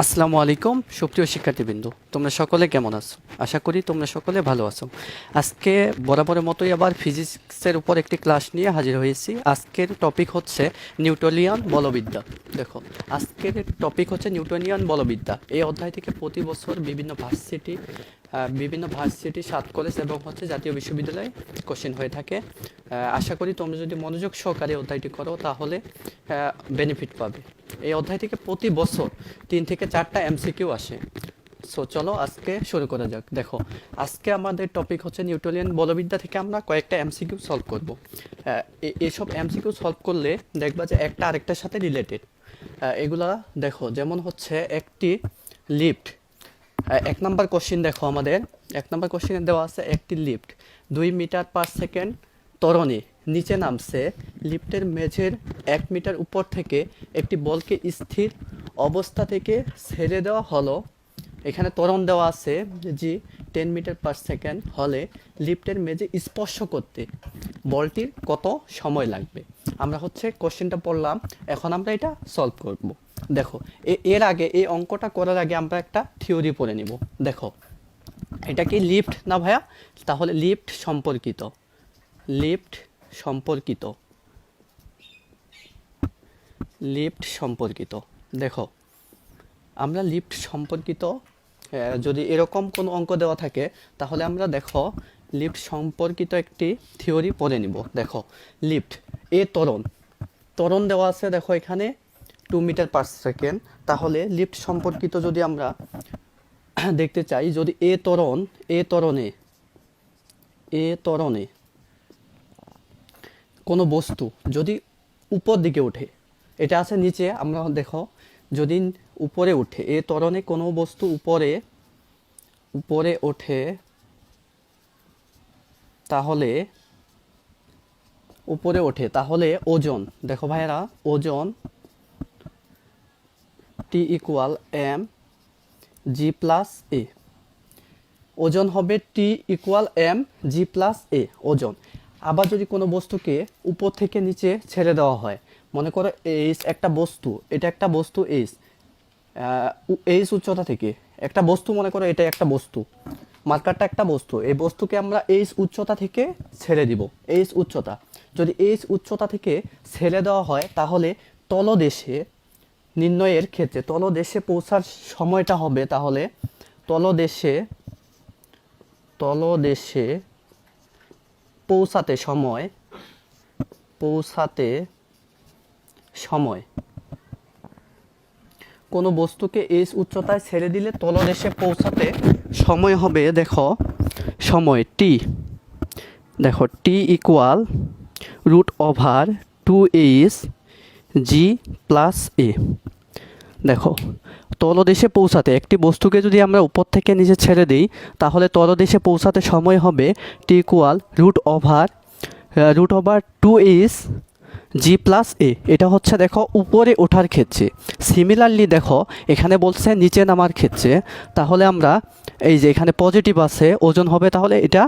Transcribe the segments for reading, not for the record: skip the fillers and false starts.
আসসালামু আলাইকুম সুপ্রিয় শিক্ষার্থীবৃন্দ, তোমরা সকলে কেমন আছো? আশা করি তোমরা সকলে ভালো আছো। আজকে বরাবরের মতোই আবার ফিজিক্সের উপর একটি ক্লাস নিয়ে হাজির হয়েছি। আজকের টপিক হচ্ছে নিউটনিয়ান বলবিদ্যা। দেখো, আজকের টপিক হচ্ছে নিউটনিয়ান বলবিদ্যা। এই অধ্যায় থেকে প্রতি বছর বিভিন্ন ভার্সিটি 7 কলেজ এবং হচ্ছে জাতীয় বিশ্ববিদ্যালয়ে কোশ্চেন হয়ে থাকে। আশা করি তোমরা যদি মনোযোগ সহকারে অধ্যায়টি করো তাহলে বেনিফিট পাবে। এই অধ্যায় থেকে প্রতি বছর 3 থেকে 4টা এমসিকিউ আসে। সো চলো আজকে শুরু করা যাক। দেখো, আজকে আমাদের টপিক হচ্ছে নিউটনিয়ান বলবিদ্যা থেকে আমরা কয়েকটা এমসিকিউ সলভ করব। এসব এমসিকিউ সলভ করলে দেখবা যে একটা আরেকটার সাথে রিলেটেড। এগুলা দেখো, যেমন হচ্ছে একটি লিফট। 1 নম্বর কোশ্চেন দেখো, আমাদের 1 নম্বর কোশ্চেনে দেওয়া আছে একটি লিফট 2 মিটার পার সেকেন্ড ত্বরণে নিচে নামছে। লিফটের মেঝের 1 মিটার উপর থেকে একটি বলকে স্থির অবস্থা থেকে ছেড়ে দেওয়া হলো। এখানে ত্বরণ দেওয়া আছে যে 10 মিটার পার সেকেন্ড হলে লিফটের মেঝে স্পর্শ করতে বলটির কত সময় লাগবে। আমরা হচ্ছে কোশ্চেনটা পড়লাম, এখন আমরা এটা সলভ করব। দেখো, এর আগে এই অঙ্কটা করার আগে আমরা একটা থিওরি পড়ে নিব। দেখো, এটা কি লিফট না ভাইয়া? তাহলে লিফট সম্পর্কিত দেখো, আমরা লিফট সম্পর্কিত যদি এরকম কোনো অঙ্ক দেওয়া থাকে তাহলে আমরা দেখো লিফট সম্পর্কিত একটি থিওরি পড়ে নিব। দেখো, লিফট ত্বরণ দেওয়া আছে, দেখো এখানে 2 মিটার পার সেকেন্ড। তাহলে লিফট সম্পর্কিত যদি আমরা দেখতে চাই, যদি এ ত্বরণে কোনো বস্তু যদি উপর দিকে ওঠে, এটা আছে নিচে, আমরা দেখো যদি উপরে ওঠে, এ ত্বরণে কোনো বস্তু উপরে ওঠে তাহলে ওজন, দেখো ভাইয়েরা, ওজন T equal M G plus এ। ওজন হবে T equal M G plus এ ওজন। আবার যদি কোনো বস্তুকে উপর থেকে নিচে ছেড়ে দেওয়া হয়, মনে করো এইচ একটা বস্তু, এটা একটা বস্তু এইচ উচ্চতা থেকে একটা বস্তু, মনে করো এটা একটা বস্তু, মার্কারটা একটা বস্তু, এই বস্তুকে আমরা এইচ উচ্চতা থেকে ছেড়ে দিব। এইচ উচ্চতা, যদি এইচ উচ্চতা থেকে ছেড়ে দেওয়া হয় তাহলে তলদেশে নির্ণয়ের ক্ষেত্রে তলদেশে পৌঁছার সময়টা হবে, তাহলে তলদেশে পৌঁছাতে সময় কোনো বস্তুকে এইচ উচ্চতায় ছেড়ে দিলে তলদেশে পৌঁছাতে সময় হবে, দেখো সময় টি, দেখো T equal √2h G plus এ। দেখো, তলদেশে পৌঁছাতে একটি বস্তুকে যদি আমরা উপর থেকে নিচে ছেড়ে দিই তাহলে তলদেশে পৌঁছাতে সময় হবে T equal √2h G plus এ। এটা হচ্ছে দেখো উপরে ওঠার ক্ষেত্রে। সিমিলারলি দেখো এখানে বলছে নিচে নামার ক্ষেত্রে, তাহলে আমরা এই যে এখানে পজিটিভ আছে, ওজন হবে, তাহলে এটা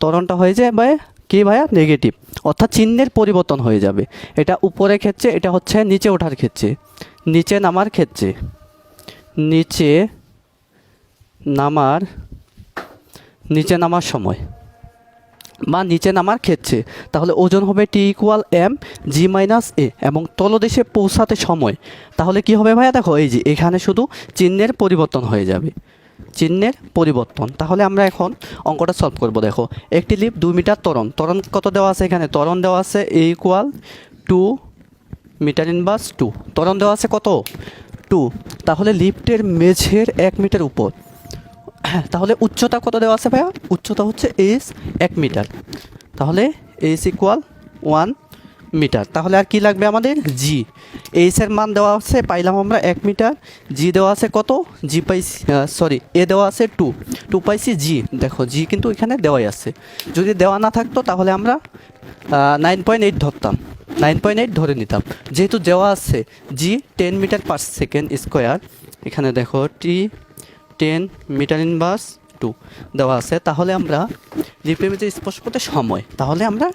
ত্বরণটা হয়ে যায় কি ভাইয়া? নেগেটিভ, অর্থাৎ চিহ্নের পরিবর্তন হয়ে যাবে। এটা উপরের ক্ষেত্রে, এটা হচ্ছে নিচে ওঠার ক্ষেত্রে, নিচে নামার সময় বা নিচে নামার ক্ষেত্রে। তাহলে ওজন হবে T equal M G minus এ, এবং তলদেশে পৌঁছাতে সময় তাহলে কি হবে ভাইয়া? দেখো এই যে এখানে শুধু চিহ্নের পরিবর্তন হয়ে যাবে, তাহলে আমরা এখন অঙ্কটা সলভ করব। দেখো, একটি লিফট 2 মিটার ত্বরণ কত দেওয়া আছে? এখানে ত্বরণ দেওয়া আছে এ ইকুয়াল 2 মিটার ইনভার্স 2, ত্বরণ দেওয়া আছে কত? 2। তাহলে লিফটের মেঝের 1 মিটার উপর, তাহলে উচ্চতা কত দেওয়া আছে ভাইয়া? উচ্চতা হচ্ছে এইচ 1 মিটার, তাহলে এইচ ইকুয়াল 1 মিটার। তাহলে আর কি লাগবে আমাদের? জি। এইচের মান দেওয়া আছে, পাইলাম আমরা 1 মিটার। জি দেওয়া আছে কত? জি পাইছি, এ দেওয়া আছে 2 পাইছি জি। দেখো জি কিন্তু এখানে দেওয়াই আছে, যদি দেওয়া না থাকতো তাহলে আমরা 9.8 ধরতাম, 9.8 ধরে নিতাম। যেহেতু দেওয়া আছে জি 10 মিটার পার সেকেন্ড স্কোয়ার, এখানে দেখো টি 10 মিটার ইনভার্স 2 দেওয়া আছে, তাহলে আমরা লিফটের মেঝে স্পর্শ করতে সময়, তাহলে আমরা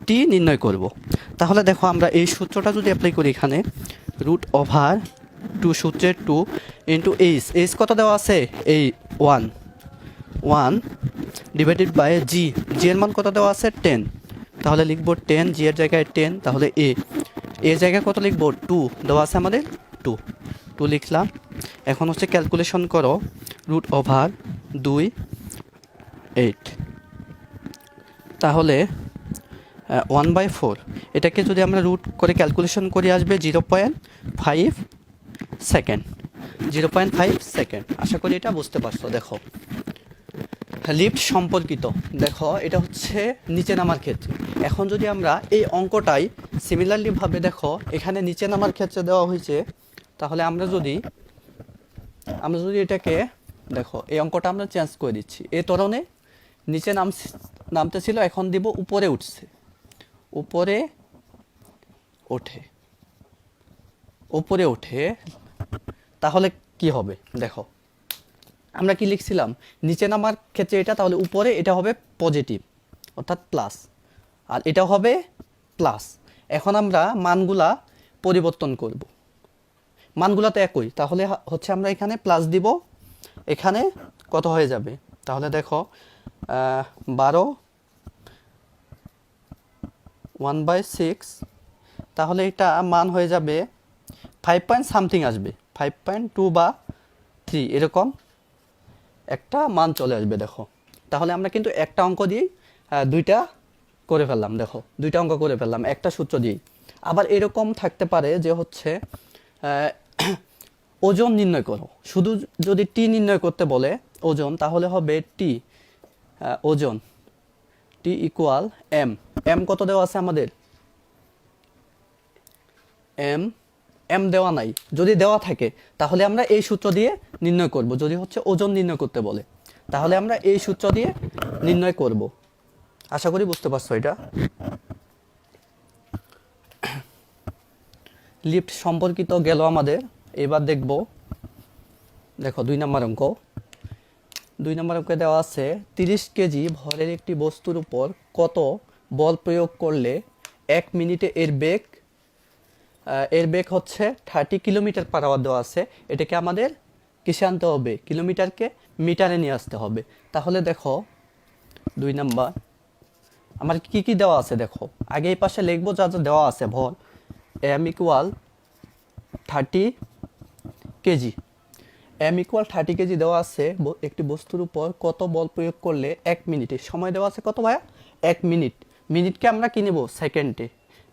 টি নির্ণয় করব। তাহলে দেখো আমরা এই সূত্রটা যদি অ্যাপ্লাই করি, এখানে √2 টু সূত্রে 2 ইন্টু এইচ কত দেওয়া আছে এই 1 ডিভাইডেড বাই জি এর মান কত দেওয়া আছে 10, তাহলে লিখবো 10, জি এর জায়গায় 10, তাহলে এর জায়গায় কত লিখবো 2 দেওয়া আছে আমাদের 2 লিখলাম। এখন হচ্ছে ক্যালকুলেশন করো √2 8, তাহলে 1/4, এটাকে যদি আমরা রুট করে ক্যালকুলেশন করি আসবে 0.5 সেকেন্ড, 0.5 সেকেন্ড। আশা করি এটা বুঝতে পারছো। দেখো লিফট সম্পর্কিত, দেখো এটা হচ্ছে নিচে নামার ক্ষেত্রে। এখন যদি আমরা এই অঙ্কটাই সিমিলারলি ভাবে দেখো, এখানে নিচে নামার ক্ষেত্রে দেওয়া হয়েছে, তাহলে আমরা যদি এটাকে দেখো এই অঙ্কটা আমরা চেঞ্জ করে দিচ্ছি। এই ধরনে নিচে নামতে ছিল, এখন দিব উপরে উঠছে, উপরে ওঠে, তাহলে কি হবে দেখো, আমরা কি লিখছিলাম নিচে নামার ক্ষেত্রে এটা, তাহলে উপরে এটা হবে পজিটিভ অর্থাৎ প্লাস, আর এটা হবে প্লাস। এখন আমরা মানগুলা পরিবর্তন করব, মানগুলা তো একই, তাহলে হচ্ছে আমরা এখানে প্লাস দিব, এখানে কত হয়ে যাবে, তাহলে দেখো 12 1/6, তাহলে এটা মান হয়ে যাবে 5 পয়েন্ট সামথিং আসবে, 5.2 বা 3 এরকম একটা মান চলে আসবে। দেখো তাহলে আমরা কিন্তু একটা অঙ্ক দিয়েই দুইটা করে ফেললাম। দেখো দুইটা অঙ্ক করে ফেললাম একটা সূত্র দিয়েই। আবার এরকম থাকতে পারে যে হচ্ছে ওজন নির্ণয় করো, শুধু যদি টি নির্ণয় করতে বলে ওজন, তাহলে হবে টি ওজন টি ইকুয়াল এম কত দেওয়া আছে আমাদের, এম দেওয়া নাই। যদি দেওয়া থাকে তাহলে আমরা এই সূত্র দিয়ে নির্ণয় করব। যদি হচ্ছে ওজন নির্ণয় করতে বলে তাহলে আমরা এই সূত্র দিয়ে নির্ণয় করব। আশা করি বুঝতে পারছো এটা। লিফট সম্পর্কিত গেল আমাদের। এবার দেখব, দেখো 2 নম্বর অঙ্ক। 2 নম্বর অঙ্কে দেওয়া আছে 30 কেজি ভরের একটি বস্তুর উপর কত বল প্রয়োগ করলে 1 মিনিটে এর বেগ হচ্ছে 30 কিলোমিটার পার আওয়ার দেওয়া আছে। এটাকে আমাদের কিসে আনতে হবে, কিলোমিটারকে মিটারে নিয়ে আসতে হবে। তাহলে দেখো 2 নাম্বার আমার কি দেওয়া আছে, দেখো আগে এই পাশে লিখবো যা যা দেওয়া আছে। ভর M equal 30 KG, M equal 30 KG দেওয়া আছে। একটি বস্তুর উপর কত বল প্রয়োগ করলে 1 মিনিটে, সময় দেওয়া আছে কত ভাইয়া 1 মিনিট, মিনিটকে আমরা কি নেব সেকেন্ডে,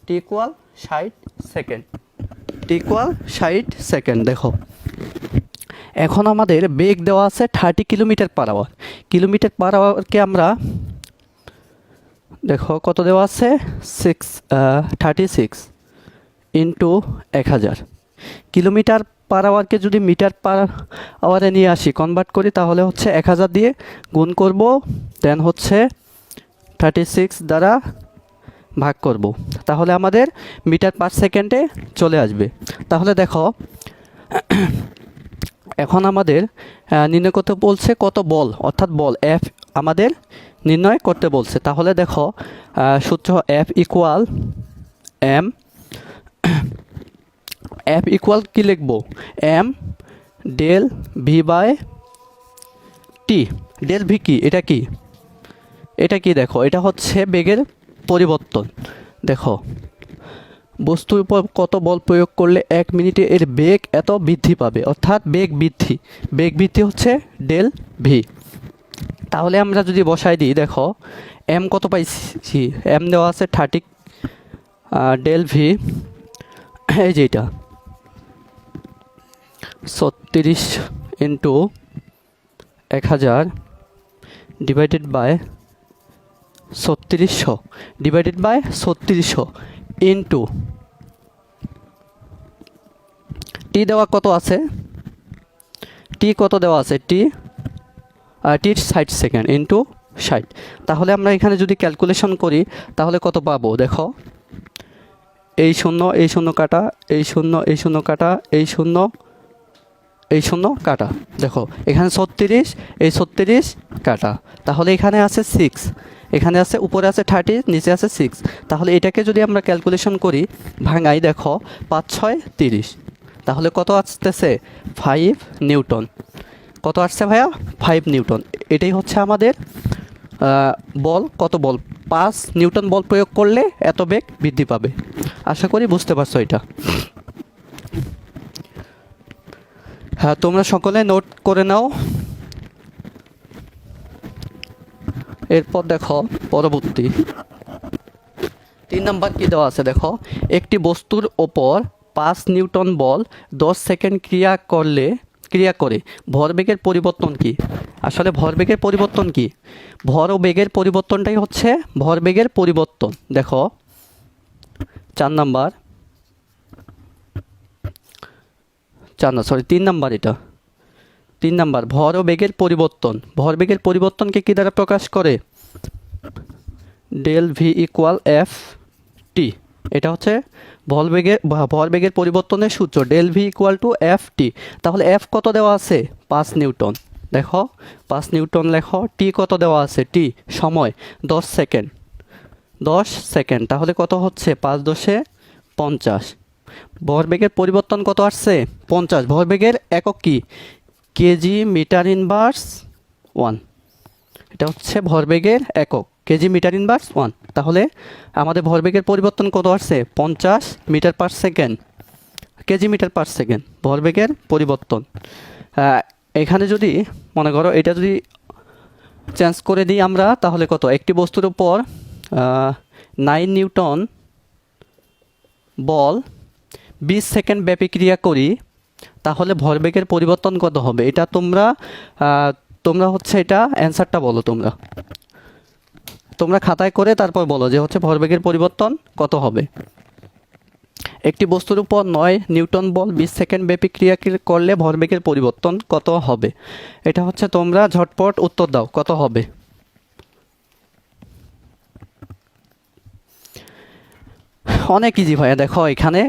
T equal 60 second, T equal 60 second. দেখো এখন আমাদের বেগ দেওয়া আছে 30 kilometre per hour, kilometre per আওয়ারকে আমরা দেখো কত দেওয়া আছে 36 ইন্টু 1000, কিলোমিটার পার আওয়ারকে যদি মিটার পার আওয়ারে নিয়ে আসি কনভার্ট করি, তাহলে হচ্ছে 1000 দিয়ে গুণ করব, দেন হচ্ছে 36 দ্বারা ভাগ করব, তাহলে আমাদের মিটার পার সেকেন্ডে চলে আসবে। তাহলে দেখো এখন আমাদের নির্ণয় করতে বলছে কত বল, অর্থাৎ বল এফ আমাদের নির্ণয় করতে বলছে। তাহলে দেখো সূত্র এফ ইকুয়াল কি লিখবো, M del V by T. Del V কি, এটা কি দেখো এটা হচ্ছে বেগের পরিবর্তন। দেখো বস্তুর উপর কত বল প্রয়োগ করলে 1 মিনিটে এর বেগ এত বৃদ্ধি পাবে, অর্থাৎ বেগ বৃদ্ধি হচ্ছে ডেল ভি। তাহলে আমরা যদি বসাই দিই, দেখো এম কত পাইছি, এম দেওয়া আছে 30, ডেল ভি এই যে এটা 36 into 1000 divided by 3600 into T দেওয়া কত আছে, টি 60 সেকেন্ড ইন্টু 60। তাহলে আমরা এখানে যদি ক্যালকুলেশন করি তাহলে কত পাবো, দেখো এই শূন্য কাটা, এই শূন্য কাটা, এই শূন্য কাটা, দেখো এখানে 36, এই 36 কাটা, তাহলে এখানে আছে 6, এখানে আছে উপরে আছে 30, নিচে আছে 6। তাহলে এটাকে যদি আমরা ক্যালকুলেশন করি ভাঙাই, দেখো 5 6 30, তাহলে কত আসতেছে 5 নিউটন। কত আসছে ভাইয়া 5 নিউটন। এটাই হচ্ছে আমাদের বল। কত বল 5 নিউটন বল প্রয়োগ করলে এত বেগ বৃদ্ধি পাবে। আশা করি বুঝতে পারছো এটা। হ্যাঁ, তোমরা সকলে নোট করে নাও। এরপর দেখো পরবর্তী 3 নাম্বার কি দেওয়া আছে দেখো, একটি বস্তুর ওপর 5 নিউটন বল 10 সেকেন্ড ক্রিয়া করে ভরবেগের পরিবর্তন কি? আসলে ভরবেগের পরিবর্তন কি? ভর ও বেগের পরিবর্তনটাই হচ্ছে ভরবেগের পরিবর্তন। দেখো 3 নাম্বার, এটা 3 নাম্বার, ভর ও বেগের পরিবর্তন। ভরবেগের পরিবর্তনকে কি দ্বারা প্রকাশ করে? Del V equal F T. এটা হচ্ছে ভরবেগের পরিবর্তনের সূত্র, del V equal to F T. তাহলে এফ কত দেওয়া আছে 5 নিউটন, দেখো 5 নিউটন লেখো। টি কত দেওয়া আছে? টি সময় 10 সেকেন্ড, 10 সেকেন্ড। তাহলে কত হচ্ছে 5 10 50। ভরবেগের পরিবর্তন কত আসছে 50। ভরবেগের একক কি? KG metre inverse 1। এটা হচ্ছে ভরবেগের একক, কেজি মিটার ইনভার্স 1। তাহলে আমাদের ভরবেগের পরিবর্তন কত আসছে 50 metre per second, KG metre per second ভরবেগের পরিবর্তন। এখানে যদি মনে করো এটা যদি চেঞ্জ করে দিই আমরা, তাহলে কত? একটি বস্তুর উপর 9 নিউটন বল 20 সেকেন্ড ব্যাপী ক্রিয়া করি, তাহলে ভরবেগের পরিবর্তন কত হবে? এটা তোমরা হচ্ছে এটা অ্যান্সারটা বলো। তোমরা খাতায় করে তারপর বলো যে হচ্ছে ভরবেগের পরিবর্তন কত হবে। একটি বস্তুর উপর 9 নিউটন বল 20 সেকেন্ড ব্যাপী ক্রিয়া করলে ভরবেগের পরিবর্তন কত হবে? এটা হচ্ছে তোমরা ঝটপট উত্তর দাও, কত হবে? অনেক ইজি ভাইয়া, দেখো এখানে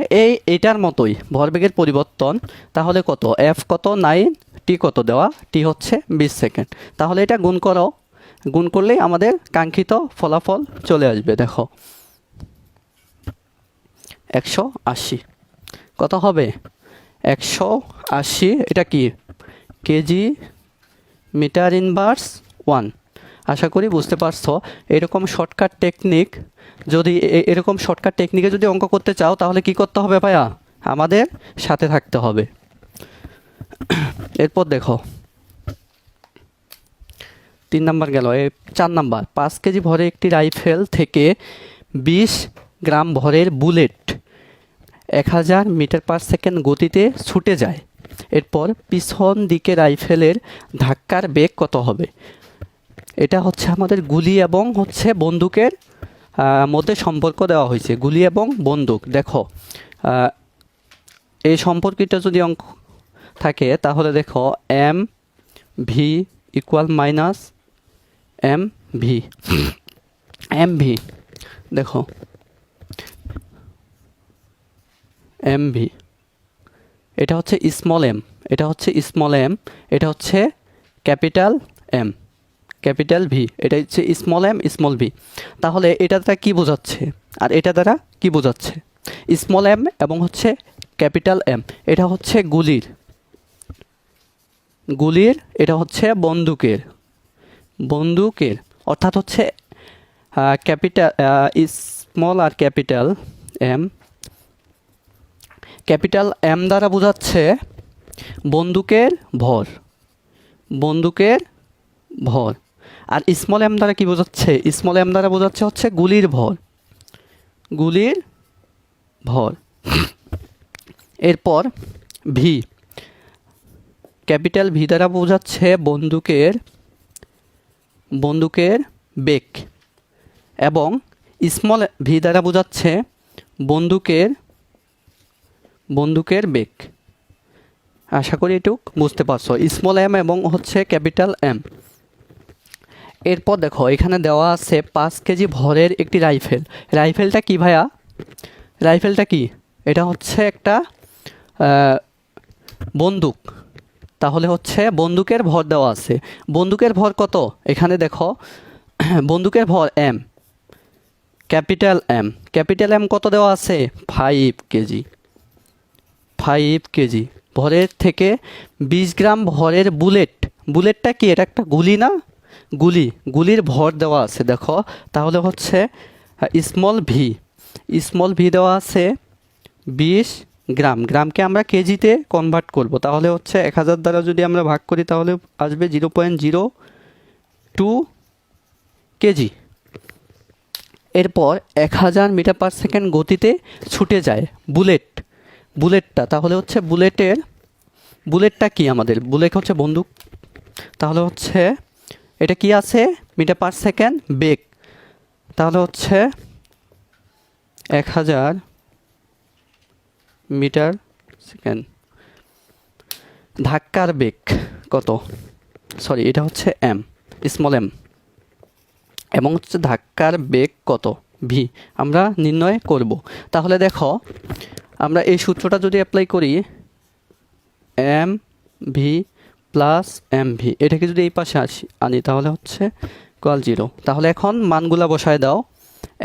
এটার মতোই ভরবেগের পরিবর্তন। তাহলে কত? এফ কত 9, টি কত দেওয়া? টি হচ্ছে 20 সেকেন্ড। তাহলে এটা গুণ করো, গুণ করলেই আমাদের কাঙ্ক্ষিত ফলাফল চলে আসবে। দেখো 180 কত হবে? 180। এটা কি? KG metre inverse 1। আশা করি বুঝতে পারছো। এরকম শর্টকাট টেকনিক এরকম শর্টকাট টেকনিকে যদি অঙ্ক করতে চাও, তাহলে কি করতে হবে ভাইয়া? আমাদের সাথে থাকতে হবে। এরপর দেখো 3 নাম্বার গেল। 4 নাম্বার, 5 কেজি ভরে একটি রাইফেল থেকে 20 গ্রাম ভরের বুলেট 1000 মিটার পার সেকেন্ড গতিতে ছুটে যায়। এরপর পিছন দিকে রাইফেলের ধাক্কার বেগ কত হবে? এটা হচ্ছে আমাদের গুলি এবং হচ্ছে বন্দুকের মধ্যে সম্পর্ক দেওয়া হয়েছে, গুলি এবং বন্দুক। দেখো এই সম্পর্কটা যদি অঙ্ক থাকে, তাহলে দেখো M V equal minus M V. M V দেখো এম ভি, এটা হচ্ছে স্মল এম, এটা হচ্ছে স্মল এম, এটা হচ্ছে ক্যাপিটাল এম, ক্যাপিটাল ভি। এটা হচ্ছে স্মল এম স্মল ভি। তাহলে এটা দ্বারা কী বোঝাচ্ছে আর এটা দ্বারা কী বোঝাচ্ছে? স্মল এম এবং হচ্ছে ক্যাপিটাল এম, এটা হচ্ছে গুলির, এটা হচ্ছে বন্দুকের অর্থাৎ হচ্ছে ক্যাপিটাল স্মল আর ক্যাপিটাল এম। ক্যাপিটাল এম দ্বারা বোঝাচ্ছে বন্দুকের ভর, আর স্মল এম দ্বারা কি বোঝাচ্ছে? স্মল এম দ্বারা বোঝাচ্ছে হচ্ছে গুলির ভর। এরপর ভি, ক্যাপিটাল ভি দ্বারা বোঝাচ্ছে বন্দুকের বেগ, এবং স্মল ভি দ্বারা বোঝাচ্ছে বন্দুকের বেগ। আশা করি এটুক বুঝতে পারছো, স্মল এম এবং হচ্ছে ক্যাপিটাল এম। এরপর দেখো এখানে দেওয়া আছে 5 কেজি ভরের একটি রাইফেলটা কি ভাইয়া? রাইফেলটা কি? এটা হচ্ছে একটা বন্দুক। তাহলে হচ্ছে বন্দুকের ভর দেওয়া আছে। বন্দুকের ভর কত? এখানে দেখো বন্দুকের ভর এম, ক্যাপিটাল এম কত দেওয়া আছে? 5 কেজি। 5 কেজি ভরের থেকে 20 গ্রাম ভরের বুলেটটা কি, এটা একটা গুলি না, গুলির ভর দেওয়া আছে দেখো। তাহলে হচ্ছে স্মল ভি দেওয়া আছে 20 গ্রাম, গ্রামকে আমরা কেজিতে কনভার্ট করব। তাহলে হচ্ছে 1000 দ্বারা যদি আমরা ভাগ করি তাহলে আসবে 0.02 কেজি। এরপর 1000 মিটার পার সেকেন্ড গতিতে ছুটে যায় বুলেটটা। তাহলে হচ্ছে বুলেটটা কি, আমাদের বুলেট হচ্ছে বন্দুক। তাহলে হচ্ছে এটা কি আছে, মিটার পার সেকেন্ড বেগ। তাহলে হচ্ছে 1000 মিটার সেকেন্ড। ধাক্কার বেগ কত, সরি এটা হচ্ছে এম, স্মল এম, এবং হচ্ছে ধাক্কার বেগ কত ভি আমরা নির্ণয় করব। তাহলে দেখো আমরা এই সূত্রটা যদি অ্যাপ্লাই করি, M V plus M V, এটাকে যদি এই পাশে আনি তাহলে হচ্ছে ইকুয়াল 0। তাহলে এখন মানগুলা বসায় দাও।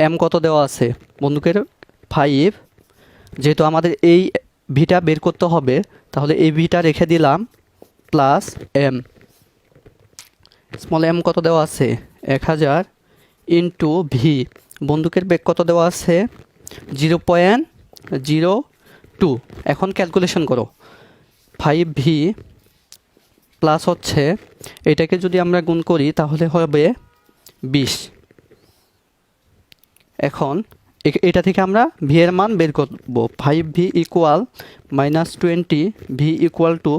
এম কত দেওয়া আছে, বন্দুকের 5, যেহেতু আমাদের এই ভিটা বের করতে হবে তাহলে এই ভিটা রেখে দিলাম, প্লাস এম, স্মল এম কত দেওয়া আছে 1000 ইন্টু ভি, বন্দুকের বেগ কত দেওয়া আছে 0.02। এখন ক্যালকুলেশন করো, 5v প্লাস হচ্ছে এটাকে যদি আমরা গুণ করি তাহলে হবে 20। এখন এটা থেকে আমরা ভি এর মান বের করব, 5v equal -20, V equal two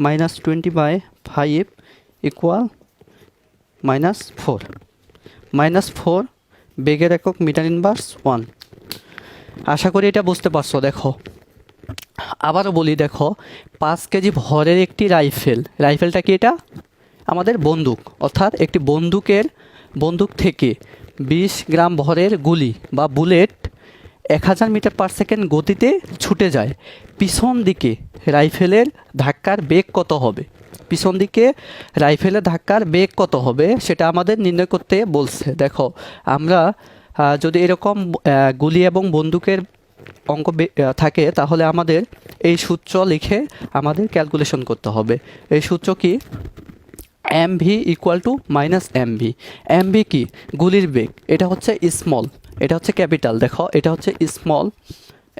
-20/5 equal -4, -4 বেগের একক মিটার ইনভার্স 1। আশা করি এটা বুঝতে পারছো। দেখো আবারও বলি, দেখো 5 কেজি ভরের একটি রাইফেলটা কি, এটা আমাদের বন্দুক, অর্থাৎ একটি বন্দুক থেকে 20 গ্রাম ভরের গুলি বা বুলেট 1000 মিটার পার সেকেন্ড গতিতে ছুটে যায়। পিছন দিকে রাইফেলের ধাক্কার বেগ কত হবে, সেটা আমাদের নির্ণয় করতে বলছে। দেখো আমরা যদি এরকম গুলি এবং বন্দুকের অঙ্ক থাকে তাহলে আমাদের এই সূত্র লিখে আমাদের ক্যালকুলেশন করতে হবে। এই সূত্র কি, M V equal to M V কি, গুলির বেগ, এটা হচ্ছে স্মল, এটা হচ্ছে ক্যাপিটাল। দেখো এটা হচ্ছে স্মল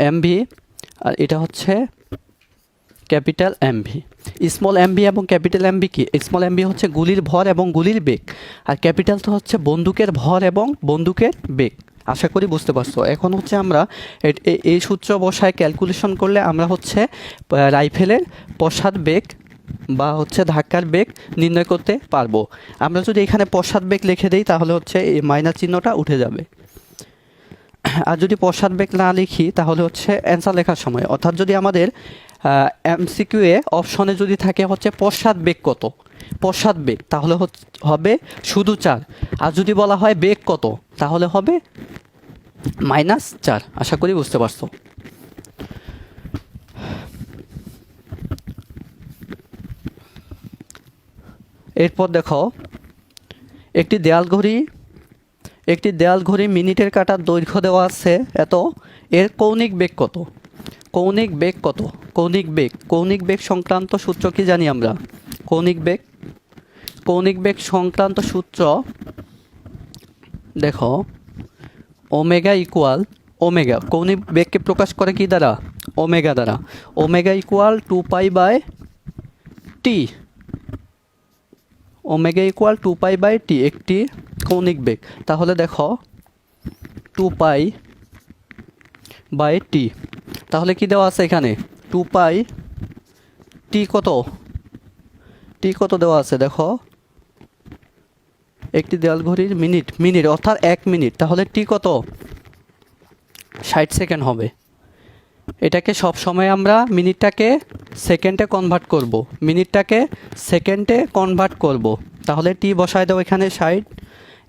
এম ভি আর এটা হচ্ছে capital M V. Small M V এবং ক্যাপিটাল এম ভি কি, স্মল এম ভি হচ্ছে গুলির ভর এবং গুলির বেগ, আর ক্যাপিটাল তো হচ্ছে বন্দুকের ভর এবং বন্দুকের বেগ। আশা করি বুঝতে পারছো। এখন হচ্ছে আমরা এই সূত্র বসায় ক্যালকুলেশন করলে আমরা হচ্ছে রাইফেলের পশ্চাৎ বেগ বা হচ্ছে ধাক্কার বেগ নির্ণয় করতে পারবো। আমরা যদি এখানে পশ্চাৎ বেগ লিখে দিই তাহলে হচ্ছে এই মাইনাস চিহ্নটা উঠে যাবে, আর যদি পশ্চাৎ বেগ না লিখি তাহলে হচ্ছে অ্যান্সার লেখার সময়, অর্থাৎ যদি আমাদের এমসিকিউ এ অপশনে যদি থাকে হচ্ছে পশ্চাৎ বেগ তাহলে হবে শুধু 4, আর যদি বলা হয় বেগ কত তাহলে হবে -4। আশা করি বুঝতে পারছো। এরপর দেখো একটি দেয়াল ঘড়ি মিনিটের কাঁটার দৈর্ঘ্য দেওয়া আছে এত, এর কৌণিক বেগ সংক্রান্ত সূত্র কি জানি আমরা, কৌণিক বেগ সংক্রান্ত সূত্র দেখো ওমেগা ইকুয়াল কৌণিক বেগকে প্রকাশ করে কি দ্বারা, ওমেগা দ্বারা। ওমেগা ইকুয়াল 2π/t, একটি কৌণিক বেগ। তাহলে দেখো 2π/t, তাহলে কি দেওয়া আছে এখানে 2π, কত দেওয়া আছে দেখো, একটি দেয়াল ঘড়ির মিনিট অর্থাৎ 1 মিনিট, তাহলে টি কত 60 সেকেন্ড হবে। এটাকে সব সময় আমরা মিনিটটাকে সেকেন্ডে কনভার্ট করব, তাহলে টি বসায় দাও এখানে 60।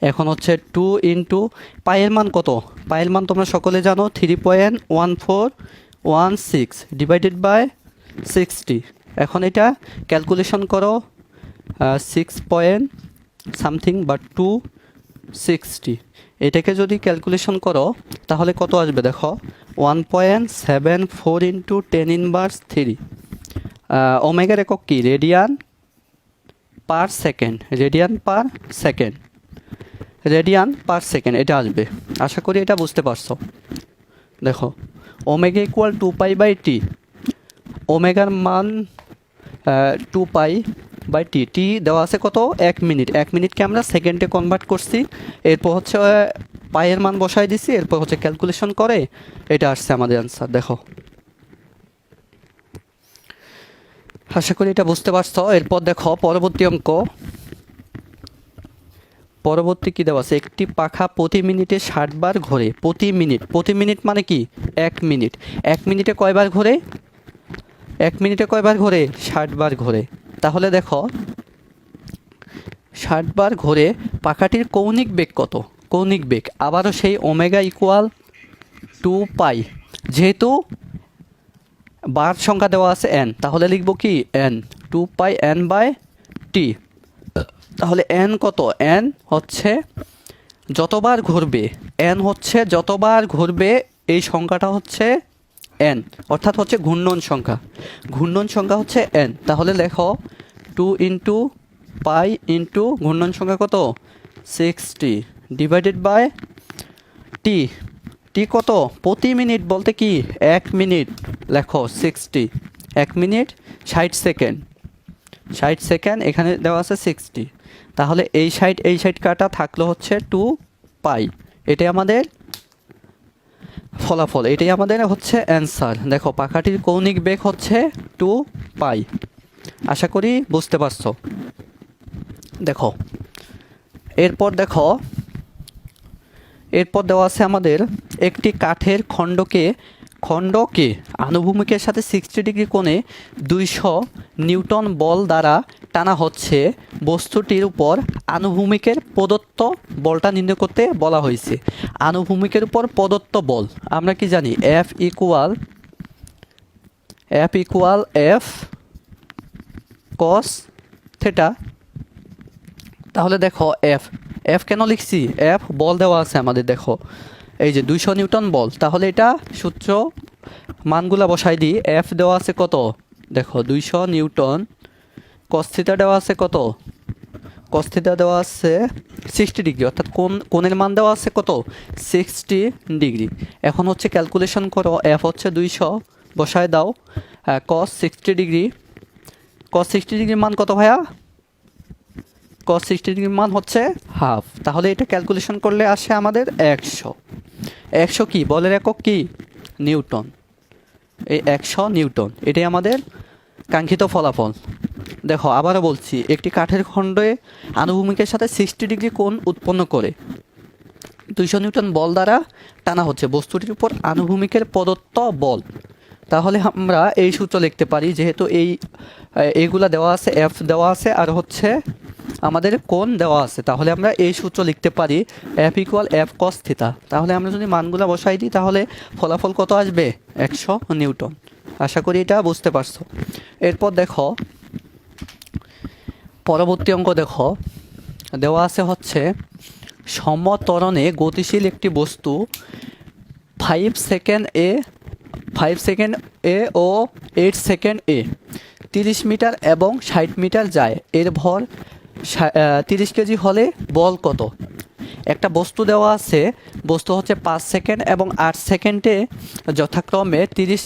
এখন হচ্ছে 2 ইন্টু পায়ের মান কত, পায়ের মান তোমরা সকলে জানো 3.1416 ডিভাইডেড বাই 60। এখন এটা ক্যালকুলেশন করো 6 পয়েন্ট সামথিং বা 260, এটাকে যদি ক্যালকুলেশন করো তাহলে কত আসবে দেখো, 1.74 ইন্টু 10⁻³ ওমেগার একক কি, radian per second, radian per second, radian per second এটা আসবে। আশা করি এটা বুঝতে পারছো। দেখো ওমেগা ইকুয়াল 2π/t, ওমেগার মান 2π/t, টি দেওয়া আছে কত, 1 মিনিট, 1 মিনিটকে আমরা সেকেন্ডে কনভার্ট করছি, এরপর হচ্ছে পায়ের মান বসাই দিছি, এরপর হচ্ছে ক্যালকুলেশন করে এটা আসছে আমাদের অ্যান্সার। দেখো আশা করি এটা বুঝতে পারছো। এরপর দেখো পরবর্তী অঙ্ক, পরবর্তী কী দেওয়া আছে, একটি পাখা প্রতি মিনিটে 60 বার ঘোরে। প্রতি মিনিট মানে কি, 1 মিনিট, 1 মিনিটে কয়বার ঘোরে, 1 মিনিটে কয়বার ঘোরে, 60 বার ঘোরে। তাহলে দেখো 60 বার ঘোরে, পাখাটির কৌণিক বেগ কত, কৌণিক বেগ আবারও সেই ওমেগা ইকুয়াল 2π, যেহেতু বার সংখ্যা দেওয়া আছে n, তাহলে লিখব কি n, 2πn/t। তাহলে n কত, n হচ্ছে যতবার ঘুরবে, n হচ্ছে যতবার ঘুরবে, এই সংখ্যাটা হচ্ছে n, অর্থাৎ হচ্ছে ঘূর্ণন সংখ্যা, ঘূর্ণন সংখ্যা হচ্ছে n। তাহলে লেখো 2 ইন্টু পাই ইন্টু ঘূর্ণন সংখ্যা কত, 60 ডিভাইডেড বাই টি, টি কত, প্রতি মিনিট বলতে কি 1 মিনিট, লেখো 60, 1 মিনিট 60 সেকেন্ড, 60 সেকেন্ড এখানে দেওয়া আছে 60, তাহলে এই সাইড কাটা থাকলো হচ্ছে 2π, এটাই আমাদের ফলাফল, এটাই আমাদের হচ্ছে অ্যান্সার। দেখো পাখাটির কৌণিক বেগ হচ্ছে 2π। আশা করি বুঝতে পারছো। দেখো এরপর দেখো, এরপর দেওয়া আছে আমাদের একটি কাঠের খণ্ডকে আনুভূমিকের সাথে 60 ডিগ্রি কোণে 200 নিউটন বল দ্বারা টানা হচ্ছে। বস্তুটির উপর আনুভূমিকের প্রদত্ত বলটা নির্ণয় করতে বলা হয়েছে। আনুভূমিকের উপর প্রদত্ত বল আমরা কি জানি, F equal F cos theta. তাহলে দেখো F কেন লিখছি, F বল দেওয়া আছে আমাদের, দেখো এই যে 200 নিউটন বল, তাহলে এটা সূত্র মানগুলা বসাই দিই। F দেওয়া আছে কত, দেখো 200 নিউটন, cos থিটা দেওয়া আছে কত, cos থিটা দেওয়া আছে 60 ডিগ্রি, অর্থাৎ কোণের মান দেওয়া আছে কত, 60 ডিগ্রি। এখন হচ্ছে ক্যালকুলেশন করো, F হচ্ছে 200 বসায় দাও, cos 60 ডিগ্রি, cos 60 ডিগ্রির মান কত ভাইয়া, cos 60 ডিগ্রির মান হচ্ছে হাফ। তাহলে এটা ক্যালকুলেশন করলে আসে আমাদের 100 কি বলের একক কি, নিউটন, এই 100 নিউটন, এটাই আমাদের কাঙ্ক্ষিত ফলাফল। দেখো আবারও বলছি, একটি কাঠের খণ্ডে আনুভূমিকের সাথে 60 ডিগ্রি কোণ উৎপন্ন করে 200 নিউটন বল দ্বারা টানা হচ্ছে বস্তুটির উপর আনুভূমিকের প্রদত্ত বল। তাহলে আমরা এই সূত্র লিখতে পারি, যেহেতু এইগুলা দেওয়া আছে, F দেওয়া আছে আর হচ্ছে আমাদের কোণ দেওয়া আছে, তাহলে আমরা এই সূত্র লিখতে পারি F equal F cos theta. তাহলে আমরা যদি মানগুলো বসাই দিই তাহলে ফলাফল কত আসবে, 100 নিউটন। আশা করি এটা বুঝতে পারছো। এরপর দেখো পরবর্তী অঙ্ক, দেখো দেওয়া আছে হচ্ছে সমত্বরণে গতিশীল একটি বস্তু 5 সেকেন্ড এ ও 8 সেকেন্ড এ 30 মিটার এবং 60 মিটার যায়, এর ভর 30 কেজি হলে বল কত। একটা বস্তু দেওয়া আছে, বস্তু হচ্ছে 5 সেকেন্ড এবং 8 সেকেন্ডে যথাক্রমে 30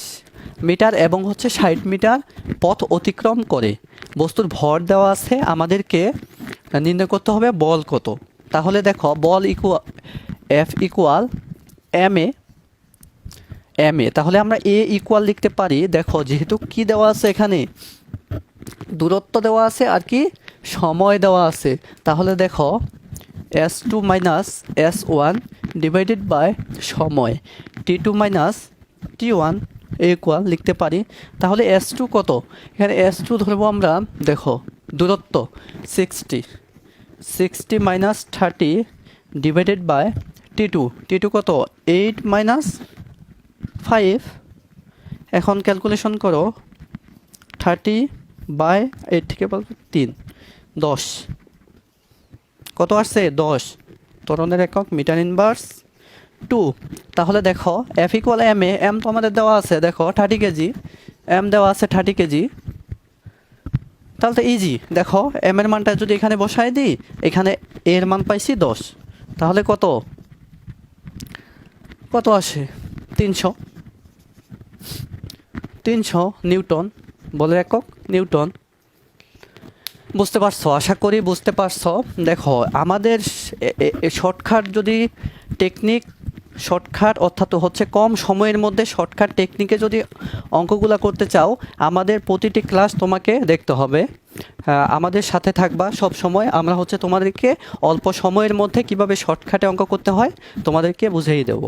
মিটার এবং হচ্ছে 60 মিটার পথ অতিক্রম করে। বস্তুর ভর দেওয়া আছে, আমাদেরকে নির্ণয় করতে হবে বল কত। তাহলে দেখো বল F ইকুয়াল এম এ, তাহলে আমরা এ ইকুয়াল লিখতে পারি। দেখো যেহেতু কি দেওয়া আছে এখানে, দূরত্ব দেওয়া আছে আর কি সময় দেওয়া আছে, তাহলে দেখো S2 minus S1 divided by সময়, T2 মাইনাস T1 ইকুয়াল লিখতে পারি। তাহলে S2 কত, এখানে S2 ধরবো আমরা, দেখো দূরত্ব 60 মাইনাস 30 ডিভাইডেড বাই T2 কত, 8 মাইনাস 5। এখন ক্যালকুলেশন করো, 30/8 থেকে বলবো 3, 10 কত আসছে, 10। ত্বরণের একক মিটার ইনভার্স 2। তাহলে দেখো F equal M A, M তো আমাদের দেওয়া আছে, দেখো 30 কেজি, এম দেওয়া আছে 30 কেজি। তাহলে তো ইজি, দেখো এম এর মানটা যদি এখানে বসাই দিই, এখানে এর মান পাইছি 10, তাহলে কত কত আসে 300 নিউটন, বলের একক নিউটন। বুঝতে পারছো, আশা করি বুঝতে পারছো। দেখো আমাদের শর্টকাট যদি টেকনিক, শর্টকাট অর্থাৎ হচ্ছে কম সময়ের মধ্যে শর্টকাট টেকনিকে যদি অঙ্কগুলো করতে চাও, আমাদের প্রতিটি ক্লাস তোমাকে দেখতে হবে। আমাদের সাথে থাকবা সব সময়। আমরা হচ্ছে তোমাদেরকে অল্প সময়ের মধ্যে কিভাবে শর্টকাটে অঙ্ক করতে হয় তোমাদেরকে বুঝিয়ে দেবো।